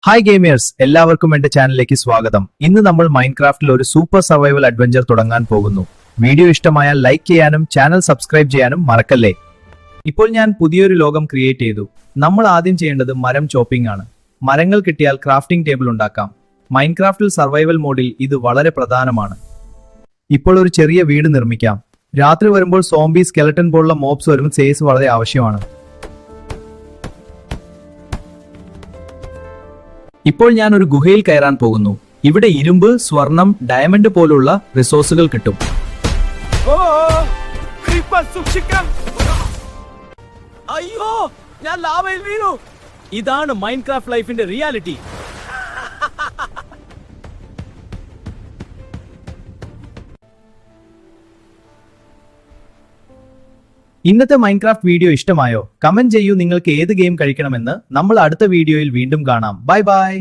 Hi gamers, എല്ലാവർക്കും എന്റെ ചാനലിലേക്ക് സ്വാഗതം. ഇന്ന് നമ്മൾ മൈൻക്രാഫ്റ്റിൽ ഒരു സൂപ്പർ സർവൈവൽ അഡ്വഞ്ചർ തുടങ്ങാൻ പോകുന്നു. വീഡിയോ ഇഷ്ടമായാൽ ലൈക്ക് ചെയ്യാനും ചാനൽ സബ്സ്ക്രൈബ് ചെയ്യാനും മറക്കല്ലേ. ഇപ്പോൾ ഞാൻ പുതിയൊരു ലോകം ക്രിയേറ്റ് ചെയ്തു. നമ്മൾ ആദ്യം ചെയ്യേണ്ടത് മരം ചോപ്പിംഗ് ആണ്. മരങ്ങൾ കിട്ടിയാൽ ക്രാഫ്റ്റിംഗ് ടേബിൾ ഉണ്ടാക്കാം. മൈൻക്രാഫ്റ്റിൽ സർവൈവൽ മോഡിൽ ഇത് വളരെ പ്രധാനമാണ്. ഇപ്പോൾ ഒരു ചെറിയ വീട് നിർമ്മിക്കാം. രാത്രി വരുമ്പോൾ സോംബി, സ്കെലട്ടൻ പോലുള്ള മോബ്സ് വരുമ്പോൾ സേസ് വളരെ ആവശ്യമാണ്. ഇപ്പോൾ ഞാൻ ഒരു ഗുഹയിൽ കയറാൻ പോകുന്നു. ഇവിടെ ഇരുമ്പ്, സ്വർണം, ഡയമണ്ട് പോലുള്ള റിസോഴ്സുകൾ കിട്ടും. അയ്യോ, ഞാൻ ലാവയിൽ വീണു. ഇതാണ് മൈൻക്രാഫ്റ്റ് ലൈഫിന്റെ റിയാലിറ്റി. ഇന്നത്തെ മൈൻക്രാഫ്റ്റ് വീഡിയോ ഇഷ്ടമായോ? കമന്റ് ചെയ്യൂ നിങ്ങൾക്ക് ഏത് ഗെയിം കഴിക്കണമെന്ന്. നമ്മൾ അടുത്ത വീഡിയോയിൽ വീണ്ടും കാണാം. Bye bye.